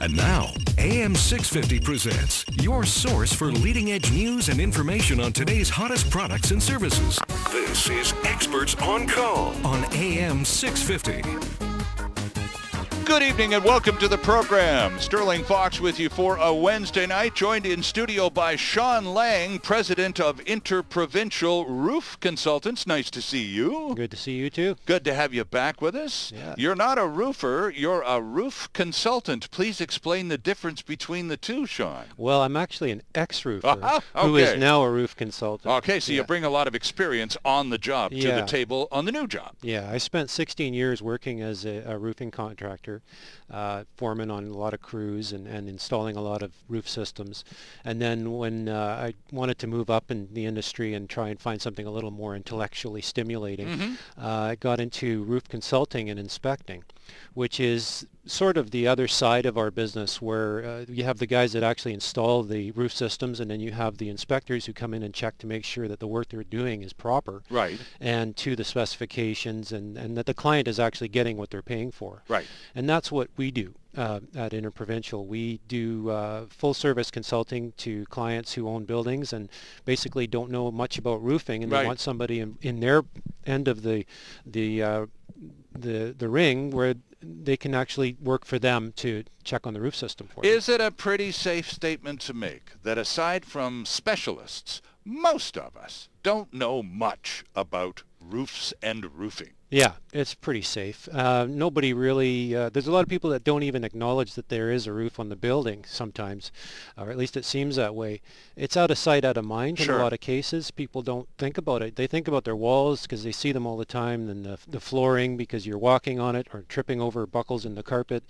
And now, AM 650 presents your source for leading-edge news and information on today's hottest products and services. This is Experts on Call on AM 650. Good evening and welcome to the program. Sterling Fox with you for a Wednesday night, joined in studio by Sean Lang, president of Inter-Provincial Roof Consultants. Nice to see you. Good to see you too. Good to have you back with us. Yeah. You're not a roofer, you're a roof consultant. Please explain the difference between the two, Sean. Well, I'm actually an ex-roofer who is now a roof consultant. Okay, so you bring a lot of experience on the job to the table on the new job. Yeah, I spent 16 years working as a roofing contractor. Foreman on a lot of crews and installing a lot of roof systems. And then when I wanted to move up in the industry and try and find something a little more intellectually stimulating, I got into roof consulting and inspecting, which is sort of the other side of our business, where you have the guys that actually install the roof systems, and then you have the inspectors who come in and check to make sure that the work they're doing is proper, right, and to the specifications, and that the client is actually getting what they're paying for. Right. And that's what we do at Inter-Provincial. We do full service consulting to clients who own buildings and basically don't know much about roofing, and they want somebody in their end of the ring where they can actually work for them to check on the roof system for them. Is it a pretty safe statement to make that aside from specialists, most of us don't know much about roofs and roofing? Yeah, it's pretty safe. Nobody really, there's a lot of people that don't even acknowledge that there is a roof on the building sometimes, or at least it seems that way. It's out of sight, out of mind in a lot of cases. People don't think about it. They think about their walls because they see them all the time, and the flooring because you're walking on it or tripping over buckles in the carpet.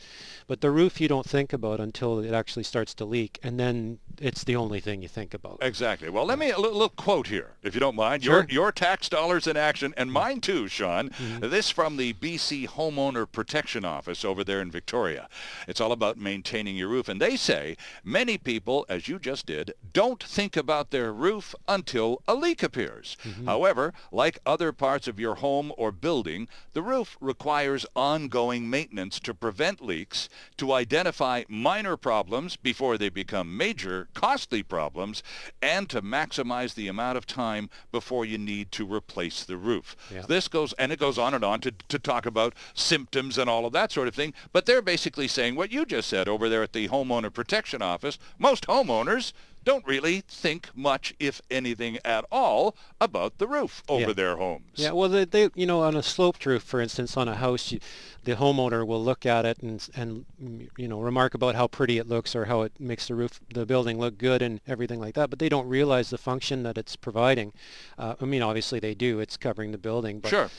But the roof you don't think about until it actually starts to leak, and then it's the only thing you think about. Exactly. Well, let me, a little quote here, if you don't mind. Sure. Your tax dollars in action, and mine too, Sean. This from the BC Homeowner Protection Office over there in Victoria. It's all about maintaining your roof. And they say many people, as you just did, don't think about their roof until a leak appears. However, like other parts of your home or building, the roof requires ongoing maintenance to prevent leaks, to identify minor problems before they become major, costly problems, and to maximize the amount of time before you need to replace the roof. This goes, and it goes on and on to talk about symptoms and all of that sort of thing, but they're basically saying what you just said over there at the Homeowner Protection Office. Most homeowners don't really think much, if anything at all, about the roof over their homes. Yeah, well, they you know, on a sloped roof, for instance, on a house, the homeowner will look at it and you know, remark about how pretty it looks or how it makes the building look good and everything like that, but they don't realize the function that it's providing. I mean, obviously they do. It's covering the building, but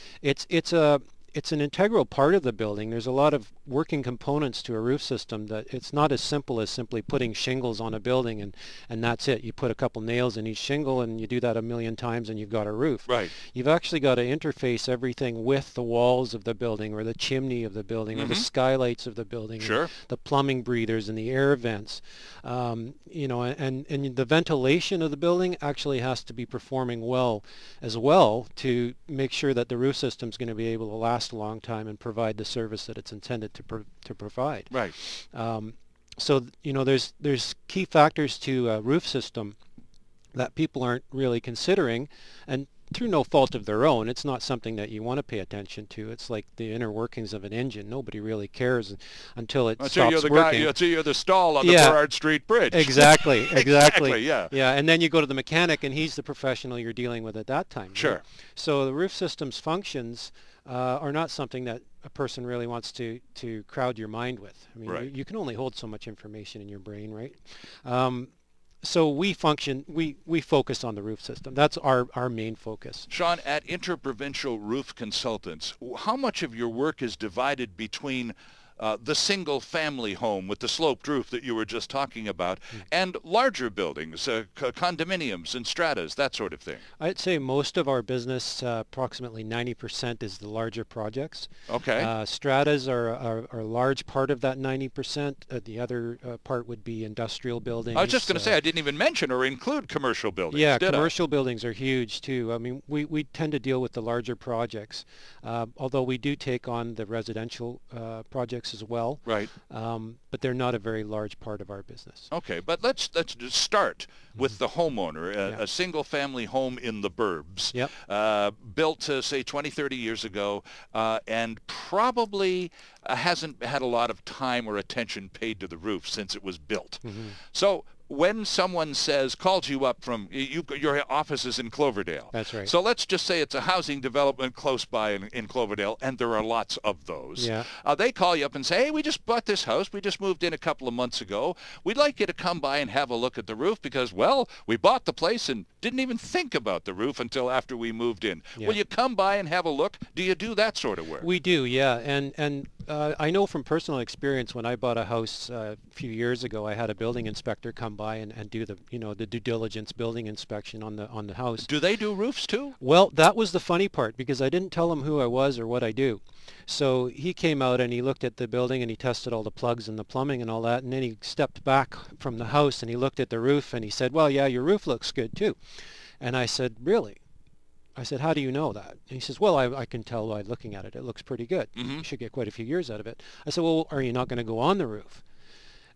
it's an integral part of the building. There's a lot of working components to a roof system that it's not as simple as simply putting shingles on a building and that's it. You put a couple nails in each shingle and you do that a million times and you've got a roof. Right. You've actually got to interface everything with the walls of the building or the chimney of the building or the skylights of the building, the plumbing breathers and the air vents. You know, and the ventilation of the building actually has to be performing well as well to make sure that the roof system is going to be able to last a long time and provide the service that it's intended to provide. Right. So you know, there's key factors to a roof system that people aren't really considering, and through no fault of their own. It's not something that you want to pay attention to. It's like the inner workings of an engine. Nobody really cares until it stops working. Until you're the stall on the Burrard Street Bridge. Exactly. Yeah. And then you go to the mechanic, and he's the professional you're dealing with at that time. Sure. Right? So the roof system's functions are not something that a person really wants to crowd your mind with. I mean, you can only hold so much information in your brain, right? So we focus on the roof system. That's our main focus. Sean, at Inter-Provincial Roof Consultants, how much of your work is divided between the single-family home with the sloped roof that you were just talking about, and larger buildings, condominiums and stratas, that sort of thing? I'd say most of our business, approximately 90%, is the larger projects. Okay. Stratas are a large part of that 90%. The other part would be industrial buildings. I was just going to say, I didn't even mention or include commercial buildings, Yeah, did commercial buildings are huge, too. I mean, we tend to deal with the larger projects, although we do take on the residential projects projects as well. Right. But they're not a very large part of our business. Okay, but let's just start with the homeowner, a single-family home in the burbs, built, say, 20, 30 years ago, and probably hasn't had a lot of time or attention paid to the roof since it was built. So when someone calls you up from, your office is in Cloverdale. That's right. So let's just say it's a housing development close by in Cloverdale, and there are lots of those. Yeah. They call you up and say, hey, we just bought this house. We just moved in a couple of months ago. We'd like you to come by and have a look at the roof because, well, we bought the place and didn't even think about the roof until after we moved in. Yeah. Will you come by and have a look? Do you do that sort of work? We do, yeah. And I know from personal experience, when I bought a house a few years ago, I had a building inspector come by and do the due diligence building inspection on the house. Do they do roofs too? Well, that was the funny part, because I didn't tell him who I was or what I do. So he came out and he looked at the building and he tested all the plugs and the plumbing and all that, and then he stepped back from the house and he looked at the roof and he said, well, yeah, your roof looks good too. And I said, really? I said, how do you know that? And he says, well, I can tell by looking at it. It looks pretty good. You should get quite a few years out of it. I said, well, are you not going to go on the roof?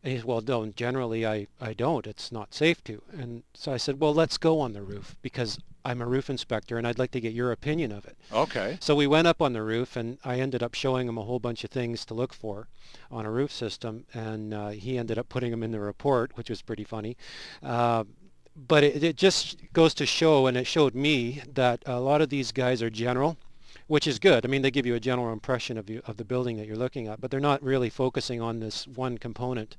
And he said, well, no, generally I don't. It's not safe to. And so I said, well, let's go on the roof because I'm a roof inspector and I'd like to get your opinion of it. Okay. So we went up on the roof and I ended up showing him a whole bunch of things to look for on a roof system. And he ended up putting them in the report, which was pretty funny. But it just goes to show, and it showed me, that a lot of these guys are general, which is good. I mean, they give you a general impression of the building that you're looking at, but they're not really focusing on this one component.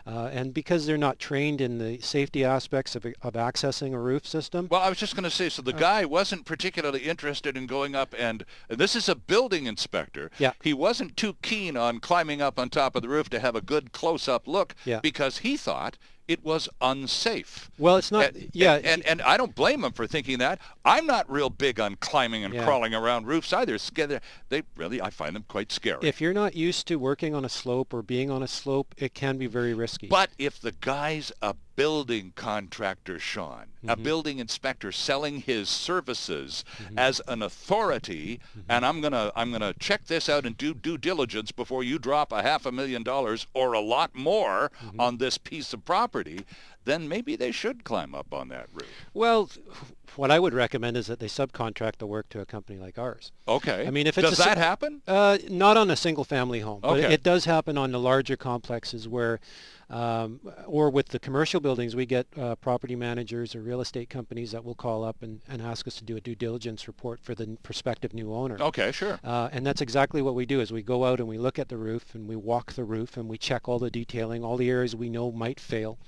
And because they're not trained in the safety aspects of accessing a roof system. Well, I was just going to say, so the guy wasn't particularly interested in going up, and this is a building inspector. Yeah. He wasn't too keen on climbing up on top of the roof to have a good close-up look because he thought it was unsafe. Well, it's not, And I don't blame him for thinking that. I'm not real big on climbing and crawling around roofs either. I find them quite scary. If you're not used to working on a slope or being on a slope, it can be very risky. But if the guy's a building contractor, Sean, a building inspector selling his services as an authority, and I'm gonna check this out and do due diligence before you drop $500,000 or a lot more on this piece of property, then maybe they should climb up on that roof. Well, what I would recommend is that they subcontract the work to a company like ours. Okay. I mean, if it's does that happen? Not on a single-family home, but Okay. it does happen on the larger complexes where, or with the commercial buildings, we get property managers or real estate companies that will call up and ask us to do a due diligence report for the prospective new owner. Okay, sure. And that's exactly what we do. Is we go out and we look at the roof and we walk the roof and we check all the detailing, all the areas we know might fail.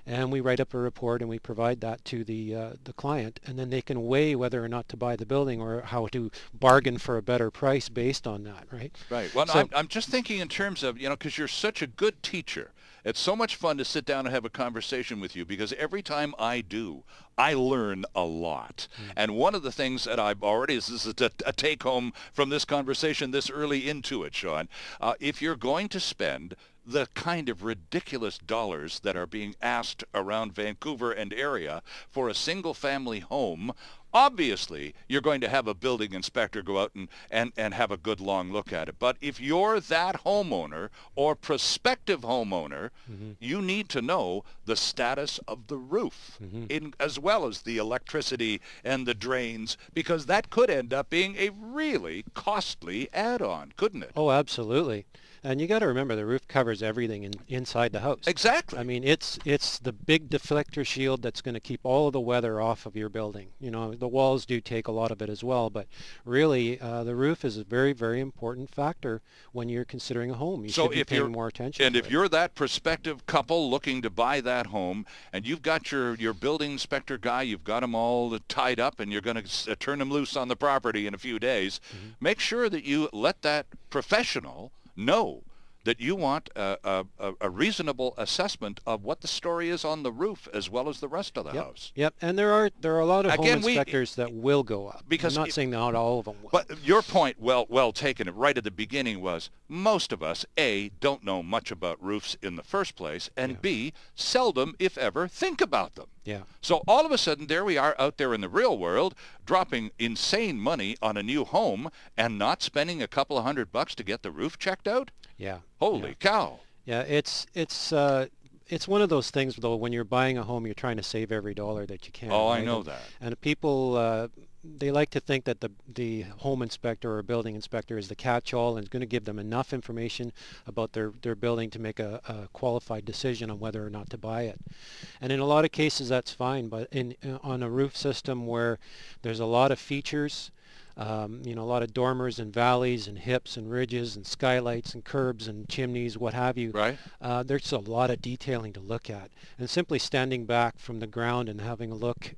And we write up a report and we provide that to the client, and then they can weigh whether or not to buy the building or how to bargain for a better price based on that, right? Right. Well, So, I'm just thinking in terms of, because you're such a good teacher. It's so much fun to sit down and have a conversation with you because every time I do, I learn a lot. And one of the things that I've already, this is a take-home from this conversation this early into it, Sean, if you're going to spend the kind of ridiculous dollars that are being asked around Vancouver and area for a single-family home, obviously you're going to have a building inspector go out and have a good long look at it. But if you're that homeowner or prospective homeowner, you need to know the status of the roof as well as the electricity and the drains, because that could end up being a really costly add-on, couldn't it? Oh, absolutely. And you got to remember, the roof covers everything inside the house. Exactly. I mean, it's the big deflector shield that's going to keep all of the weather off of your building. The walls do take a lot of it as well, but really, the roof is a very, very important factor when you're considering a home. You should be paying more attention. And to if it. you're that prospective couple looking to buy that home, and you've got your building inspector guy, you've got them all tied up, and you're going to turn them loose on the property in a few days, make sure that you let that professional know that you want a reasonable assessment of what the story is on the roof as well as the rest of the house. Yep, and there are a lot of Again, home inspectors that will go up. Because I'm not saying not all of them will. But your point, well taken, right at the beginning, was most of us, A, don't know much about roofs in the first place, and B, seldom, if ever, think about them. Yeah. So all of a sudden, there we are out there in the real world, dropping insane money on a new home and not spending a couple of $100 to get the roof checked out? Yeah. Holy cow. Yeah, it's one of those things, though, when you're buying a home, you're trying to save every dollar that you can. Oh, right? I know that. And people, they like to think that the home inspector or building inspector is the catch-all and is going to give them enough information about their building to make a qualified decision on whether or not to buy it. And in a lot of cases, that's fine. But on a roof system where there's a lot of features, a lot of dormers and valleys and hips and ridges and skylights and curbs and chimneys, what have you. Right. There's a lot of detailing to look at. And simply standing back from the ground and having a look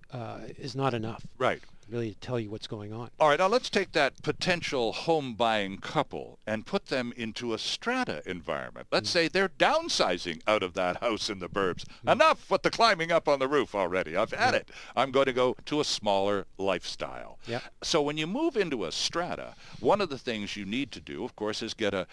is not enough. Right. Really to tell you what's going on. All right, now let's take that potential home buying couple and put them into a strata environment. Let's say they're downsizing out of that house in the burbs. Enough with the climbing up on the roof already. I've had it. I'm going to go to a smaller lifestyle. Yep. So when you move into a strata, one of the things you need to do, of course, is get the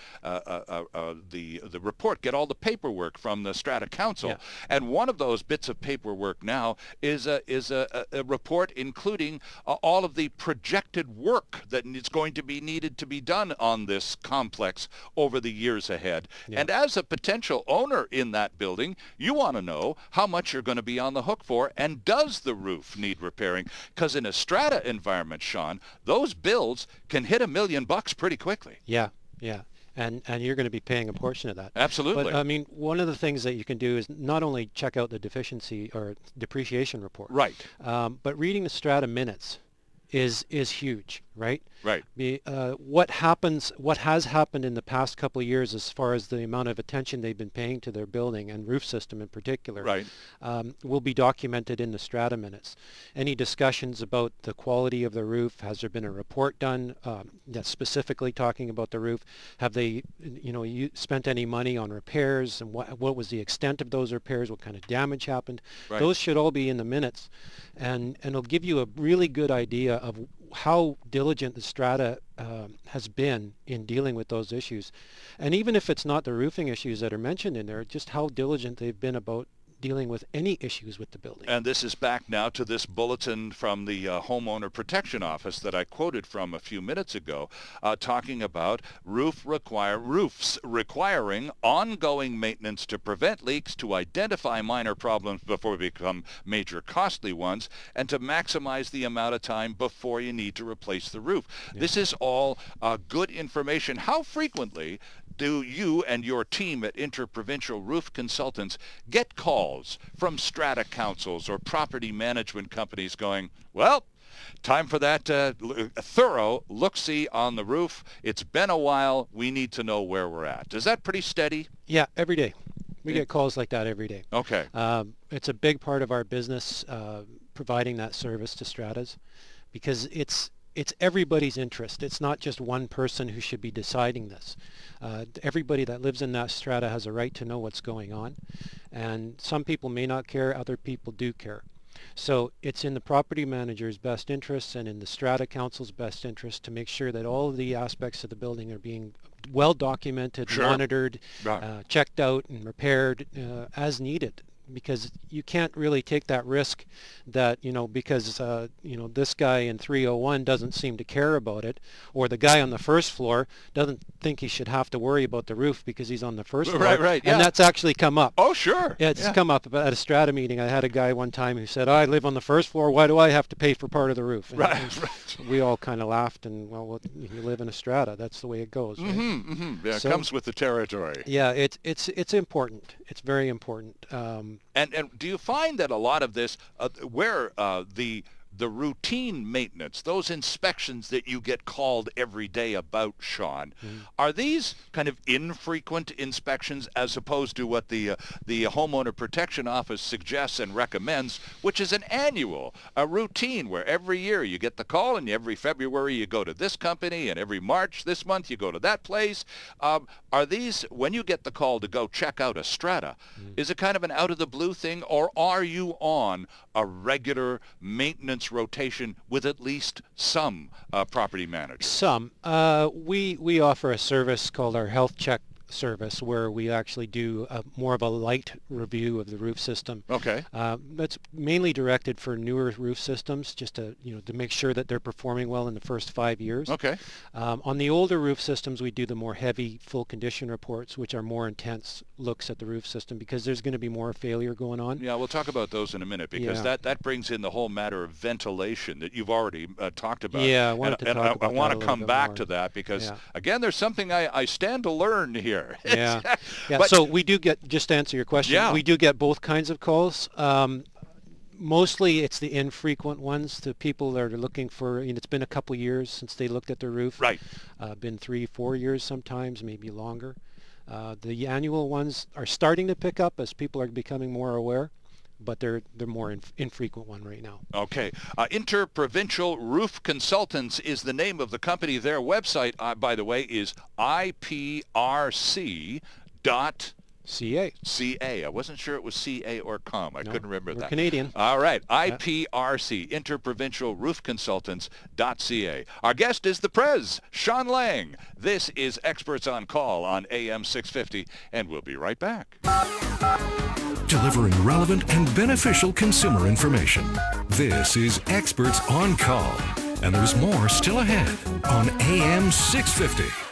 report, get all the paperwork from the strata council. Yeah. And one of those bits of paperwork now is a report including all of the projected work that is going to be needed to be done on this complex over the years ahead. Yeah. And as a potential owner in that building, you want to know how much you're going to be on the hook for, and does the roof need repairing? Because in a strata environment, Sean, those bills can hit $1 million pretty quickly. Yeah, yeah. And you're going to be paying a portion of that. Absolutely. But I mean, one of the things that you can do is not only check out the deficiency or depreciation report, Right. But reading the strata minutes is huge, right? Right. What has happened in the past couple of years as far as the amount of attention they've been paying to their building and roof system in particular, Right. Will be documented in the strata minutes. Any discussions about the quality of the roof? Has there been a report done that's specifically talking about the roof? Have they, spent any money on repairs, and what was the extent of those repairs? What kind of damage happened? Right. Those should all be in the minutes, and it'll give you a really good idea of how diligent the strata has been in dealing with those issues. And even if it's not the roofing issues that are mentioned in there, just how diligent they've been about dealing with any issues with the building. And this is back now to this bulletin from the Homeowner Protection Office that I quoted from a few minutes ago, talking about roofs requiring ongoing maintenance to prevent leaks, to identify minor problems before they become major costly ones, and to maximize the amount of time before you need to replace the roof. Yeah. This is all good information. How frequently do you and your team at Inter-Provincial Roof Consultants get calls from strata councils or property management companies going, well, time for that thorough look-see on the roof. It's been a while. We need to know where we're at. Is that pretty steady? Yeah, every day. We get calls like that every day. Okay. It's a big part of our business, providing that service to stratas, because it's everybody's interest. It's not just one person who should be deciding this. Everybody that lives in that strata has a right to know what's going on. And some people may not care, other people do care. So it's in the property manager's best interest and in the strata council's best interest to make sure that all of the aspects of the building are being well documented, sure. monitored, right. Checked out and repaired as needed. Because you can't really take that risk that, because, this guy in 301 doesn't seem to care about it, or the guy on the first floor doesn't think he should have to worry about the roof because he's on the first floor. Right, yeah. And that's actually come up. Oh, sure. Yeah, it's come up at a strata meeting. I had a guy one time who said, I live on the first floor. Why do I have to pay for part of the roof? And right. We all kind of laughed, and, well, you live in a strata. That's the way it goes. Right? Mm-hmm, mm-hmm. Yeah, it comes with the territory. Yeah, it's important. It's very important. And do you find that a lot of this, where the routine maintenance, those inspections that you get called every day about, Sean, are these kind of infrequent inspections as opposed to what the Homeowner Protection Office suggests and recommends, which is an annual, a routine where every year you get the call, and every February you go to this company, and every March this month you go to that place? Are these, when you get the call to go check out a strata, is it kind of an out-of-the-blue thing, or are you on a regular maintenance rotation with at least some property managers? Some. We offer a service called our health check service where we actually do more of a light review of the roof system. Okay. That's mainly directed for newer roof systems, just to to make sure that they're performing well in the first 5 years. Okay. On the older roof systems, we do the more heavy full condition reports, which are more intense looks at the roof system because there's going to be more failure going on. Yeah, we'll talk about those in a minute because that brings in the whole matter of ventilation that you've already talked about. Yeah, I wanted to talk about that I want a to little come bit back more. to that because, again, there's something I stand to learn here. Yeah. But, so we do get, just to answer your question, we do get both kinds of calls. Mostly it's the infrequent ones, the people that are looking for, it's been a couple years since they looked at their roof. Right. Been 3-4 years sometimes, maybe longer. The annual ones are starting to pick up as people are becoming more aware, but they're more infrequent one right now. Okay. Inter-Provincial Roof Consultants is the name of the company. Their website, by the way, is iprc.ca. I wasn't sure it was CA or com. I couldn't remember we're that. Canadian. All right. IPRC, Inter-Provincial Roof Consultants.ca. Our guest is the Prez, Sean Lang. This is Experts on Call on AM 650, and we'll be right back. Delivering relevant and beneficial consumer information. This is Experts on Call. And there's more still ahead on AM 650.